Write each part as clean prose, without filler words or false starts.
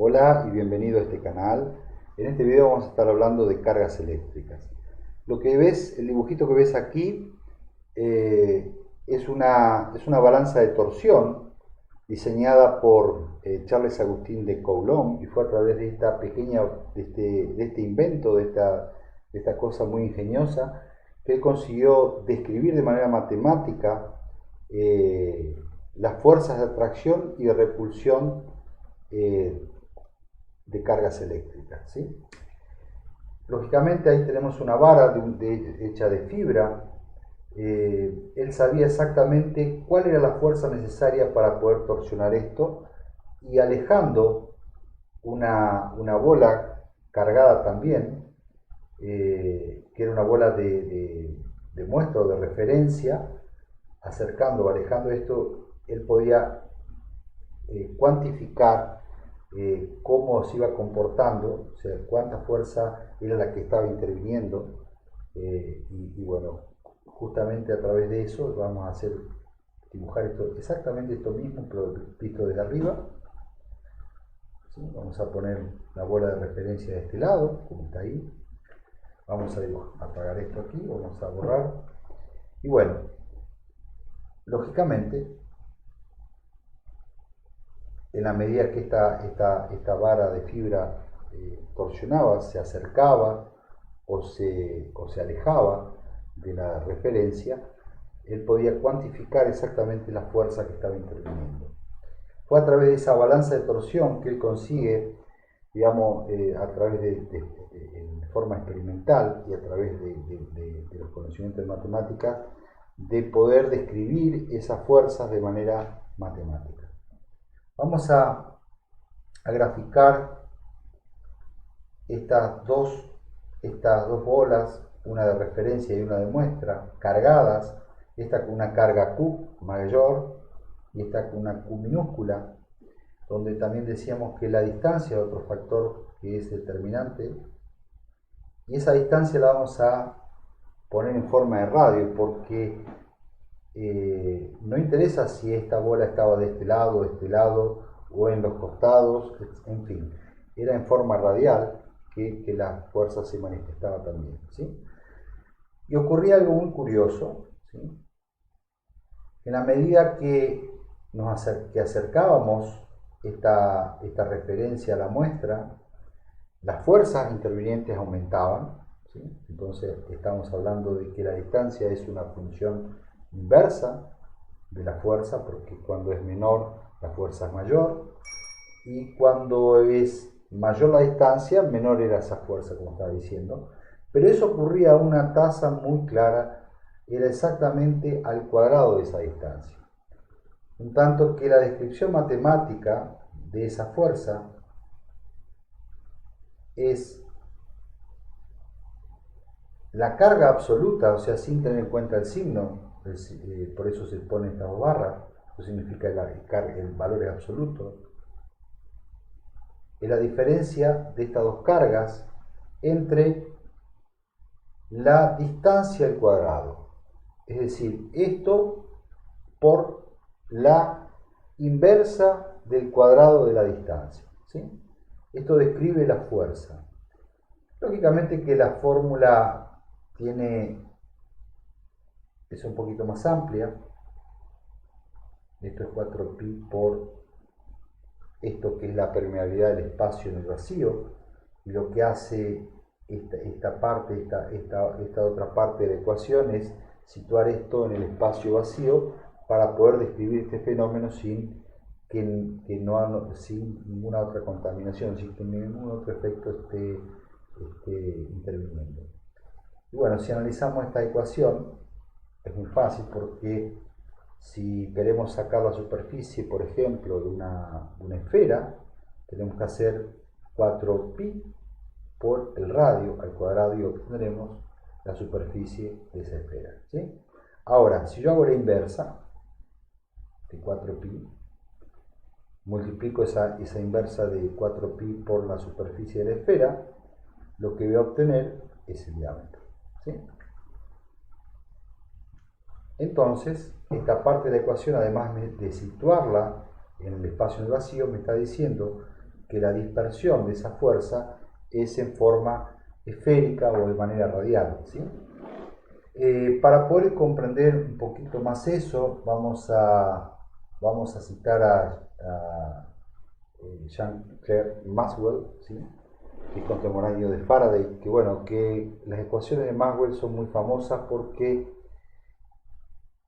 Hola y bienvenido a este canal. En este video vamos a estar hablando de cargas eléctricas. Lo que ves, el dibujito que ves aquí, es una balanza de torsión diseñada por Charles Agustín de Coulomb, y fue a través de esta pequeña, de este invento, de esta cosa muy ingeniosa, que él consiguió describir de manera matemática las fuerzas de atracción y de repulsión eh, de cargas eléctricas, ¿sí? Lógicamente ahí tenemos una vara hecha de fibra. Él sabía exactamente cuál era la fuerza necesaria para poder torsionar esto, y alejando una bola cargada también, que era una bola de muestra o de referencia, acercando o alejando esto, él podía cuantificar cómo se iba comportando, o sea, cuánta fuerza era la que estaba interviniendo, y bueno, justamente a través de eso vamos a hacer dibujar exactamente esto mismo, pero visto desde arriba. ¿Sí? Vamos a poner la bola de referencia de este lado, como está ahí. Vamos a apagar esto aquí, vamos a borrar. Y bueno, lógicamente, en la medida que esta vara de fibra torsionaba, se acercaba o se alejaba de la referencia, él podía cuantificar exactamente la fuerza que estaba interviniendo. Fue a través de esa balanza de torsión que él consigue, digamos, a través de forma experimental y a través de los conocimientos de matemáticas, de poder describir esas fuerzas de manera matemática. Vamos a graficar estas dos bolas, una de referencia y una de muestra, cargadas, esta con una carga Q mayor y esta con una Q minúscula, donde también decíamos que la distancia es otro factor que es determinante, y esa distancia la vamos a poner en forma de radio, porque no interesa si esta bola estaba de este lado o en los costados, en fin, era en forma radial que la fuerza se manifestaba también, ¿sí? Y ocurría algo muy curioso, ¿sí? En la medida que acercábamos esta referencia a la muestra, las fuerzas intervinientes aumentaban, ¿sí? Entonces estamos hablando de que la distancia es una función inversa de la fuerza, porque cuando es menor la fuerza es mayor, y cuando es mayor la distancia, menor era esa fuerza, como estaba diciendo. Pero eso ocurría a una tasa muy clara, era exactamente al cuadrado de esa distancia. En tanto que la descripción matemática de esa fuerza es la carga absoluta, o sea, sin tener en cuenta el signo, por eso se pone esta barra, eso significa el valor es absoluto, es la diferencia de estas dos cargas entre la distancia al cuadrado. Es decir, esto por la inversa del cuadrado de la distancia, ¿sí? Esto describe la fuerza. Lógicamente que la fórmula es un poquito más amplia. Esto es 4pi por esto que es la permeabilidad del espacio en el vacío, y lo que hace esta otra parte de la ecuación es situar esto en el espacio vacío para poder describir este fenómeno sin ninguna otra contaminación, sin que ningún otro efecto esté interviniendo. Y bueno, si analizamos esta ecuación, es muy fácil, porque si queremos sacar la superficie, por ejemplo, de una esfera, tenemos que hacer 4pi por el radio al cuadrado y obtendremos la superficie de esa esfera, ¿sí? Ahora, si yo hago la inversa de 4pi, multiplico esa inversa de 4pi por la superficie de la esfera, lo que voy a obtener es el diámetro, ¿sí? Entonces, esta parte de la ecuación, además de situarla en el espacio del vacío, me está diciendo que la dispersión de esa fuerza es en forma esférica o de manera radial, ¿sí? Para poder comprender un poquito más eso, vamos a citar a Jean-Claude Maxwell, ¿sí? Que es contemporáneo de Faraday, que bueno, que las ecuaciones de Maxwell son muy famosas porque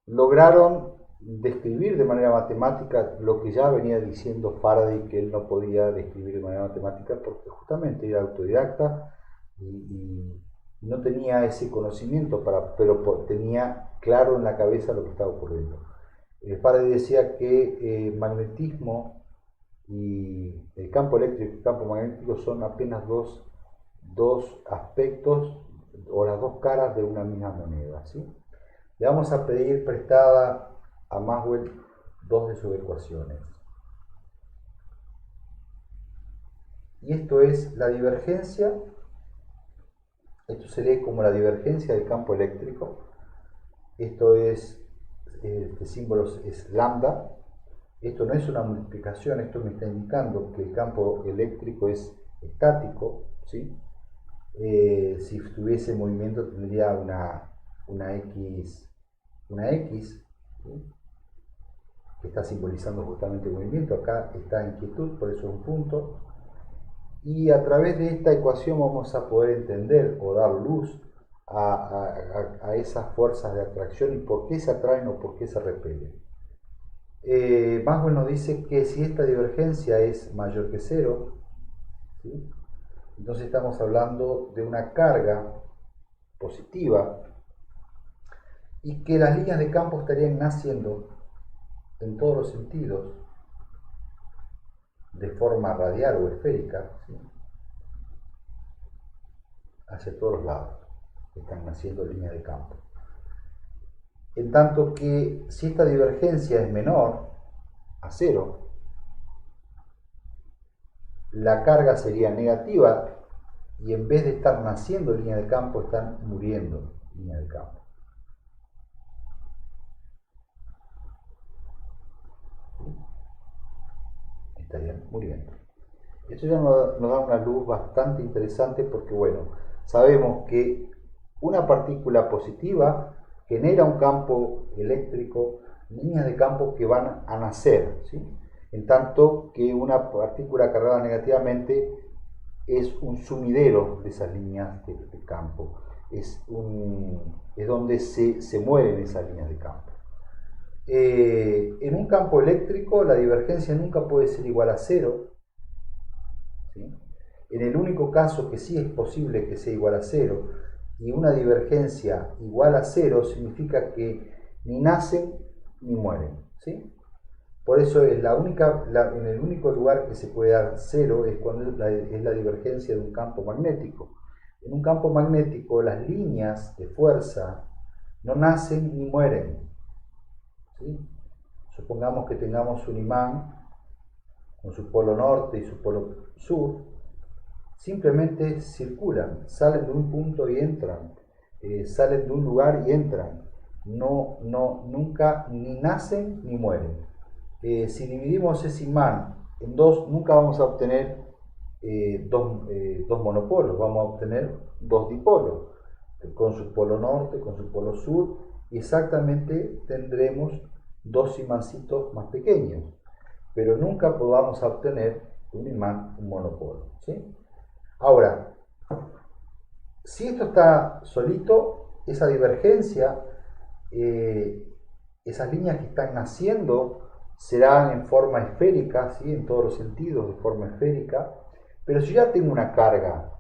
lograron describir de manera matemática lo que ya venía diciendo Faraday, que él no podía describir de manera matemática porque justamente era autodidacta y no tenía ese conocimiento, pero tenía claro en la cabeza lo que estaba ocurriendo. Faraday decía que el magnetismo y el campo eléctrico y el campo magnético son apenas dos aspectos o las dos caras de una misma moneda, ¿sí? Le vamos a pedir prestada a Maxwell dos de sus ecuaciones. Y esto es la divergencia, esto se lee como la divergencia del campo eléctrico, esto es, este símbolo es lambda, esto no es una multiplicación, esto me está indicando que el campo eléctrico es estático, ¿sí? Si tuviese movimiento tendría una X, ¿sí? Que está simbolizando justamente el movimiento. Acá está en quietud, por eso es un punto. Y a través de esta ecuación vamos a poder entender o dar luz a esas fuerzas de atracción y por qué se atraen o por qué se repelen. Maxwell nos dice que si esta divergencia es mayor que cero, ¿sí? Entonces estamos hablando de una carga positiva y que las líneas de campo estarían naciendo en todos los sentidos de forma radial o esférica, ¿sí? Hacia todos los lados están naciendo líneas de campo. En tanto que si esta divergencia es menor a cero, la carga sería negativa y en vez de estar naciendo líneas de campo, están muriendo líneas de campo. Estarían muriendo. Esto ya nos da una luz bastante interesante porque, bueno, sabemos que una partícula positiva genera un campo eléctrico, líneas de campo que van a nacer, ¿sí? En tanto que una partícula cargada negativamente es un sumidero de esas líneas de campo, es donde se mueren esas líneas de campo. En un campo eléctrico la divergencia nunca puede ser igual a cero, ¿sí? En el único caso que sí es posible que sea igual a cero, y una divergencia igual a cero significa que ni nacen ni mueren, ¿sí? Por eso es en el único lugar que se puede dar cero es cuando es la divergencia de un campo magnético. En un campo magnético las líneas de fuerza no nacen ni mueren, ¿sí? Supongamos que tengamos un imán con su polo norte y su polo sur, simplemente circulan, salen de un punto y entran, salen de un lugar y entran, nunca ni nacen ni mueren. Si dividimos ese imán en dos, nunca vamos a obtener dos monopolos, vamos a obtener dos dipolos, con su polo norte, con su polo sur, y exactamente tendremos dos imancitos más pequeños, pero nunca vamos a obtener un imán, un monopolo, ¿sí? Ahora, si esto está solito, esa divergencia, esas líneas que están naciendo serán en forma esférica, ¿sí? En todos los sentidos de forma esférica, pero si ya tengo una carga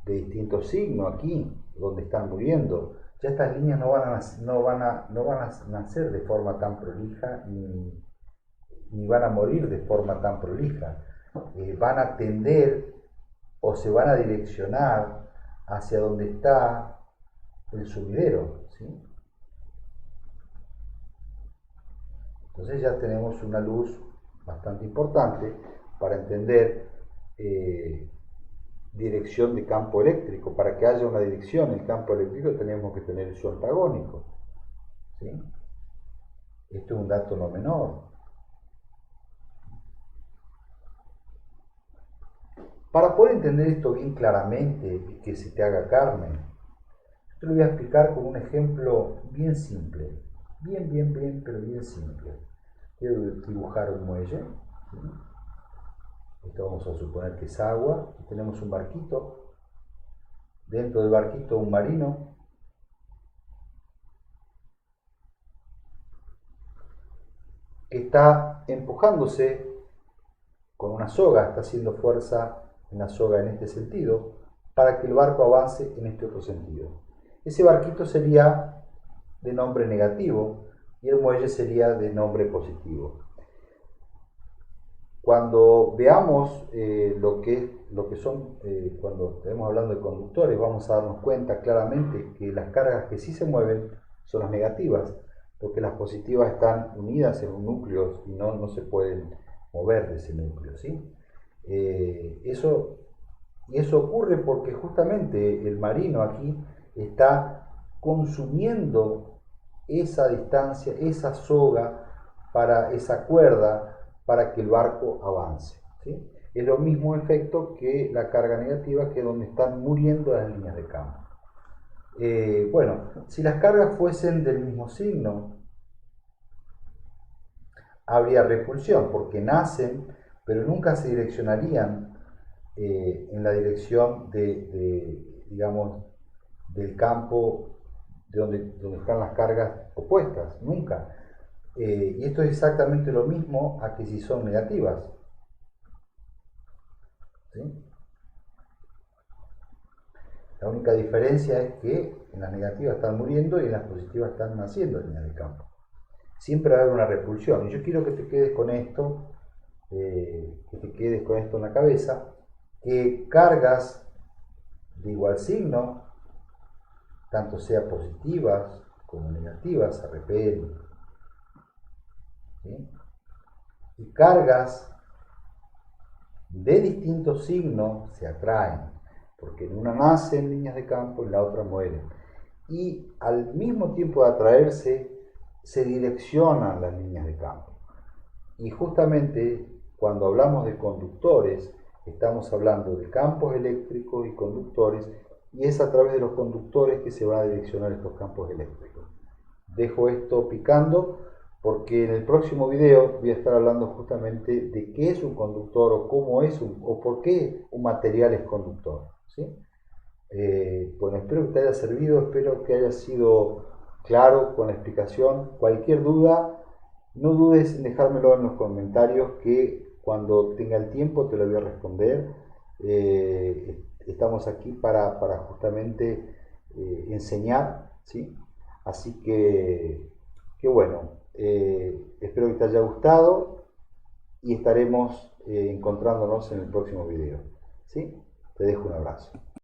de distinto signo aquí, donde están muriendo, ya estas líneas no van a nacer de forma tan prolija ni van a morir de forma tan prolija. Van a tender o se van a direccionar hacia donde está el sumidero, ¿sí? Entonces ya tenemos una luz bastante importante para entender dirección de campo eléctrico. Para que haya una dirección en el campo eléctrico tenemos que tener su antagónico, ¿sí? Esto es un dato no menor. Para poder entender esto bien claramente y que se te haga carne, yo te lo voy a explicar con un ejemplo bien simple. Bien, pero bien simple. Quiero dibujar un muelle. ¿Sí? Esto vamos a suponer que es agua. Y tenemos un barquito. Dentro del barquito un marino. Que está empujándose con una soga, está haciendo fuerza en la soga en este sentido, para que el barco avance en este otro sentido. Ese barquito sería de nombre negativo y el muelle sería de nombre positivo. Cuando veamos lo que son, cuando estemos hablando de conductores, vamos a darnos cuenta claramente que las cargas que sí se mueven son las negativas, porque las positivas están unidas en un núcleo y no se pueden mover de ese núcleo, ¿sí? Eso ocurre porque justamente el marino aquí está consumiendo esa distancia, esa soga, para esa cuerda, para que el barco avance, ¿sí? Es lo mismo efecto que la carga negativa, que es donde están muriendo las líneas de campo. Bueno, si las cargas fuesen del mismo signo, habría repulsión, porque nacen, pero nunca se direccionarían en la dirección digamos, del campo donde están las cargas opuestas, nunca. Y esto es exactamente lo mismo a que si son negativas. ¿Sí? La única diferencia es que en las negativas están muriendo y en las positivas están naciendo en el campo. Siempre va a haber una repulsión. Y yo quiero que te quedes con esto, en la cabeza, que cargas de igual signo, tanto sea positivas como negativas, se repelen. ¿Sí? Y cargas de distintos signos se atraen, porque en una nacen líneas de campo, en la otra mueren. Y al mismo tiempo de atraerse, se direccionan las líneas de campo. Y justamente cuando hablamos de conductores, estamos hablando de campos eléctricos y conductores, y es a través de los conductores que se van a direccionar estos campos eléctricos. Dejo esto picando porque en el próximo video voy a estar hablando justamente de qué es un conductor, o cómo es o por qué un material es conductor, ¿sí? Bueno, espero que te haya servido, espero que haya sido claro con la explicación. Cualquier duda, no dudes en dejármelo en los comentarios, que cuando tenga el tiempo te lo voy a responder. Estamos aquí para justamente enseñar, ¿sí? Así que bueno, espero que te haya gustado y estaremos encontrándonos en el próximo video, ¿sí? Te dejo un abrazo.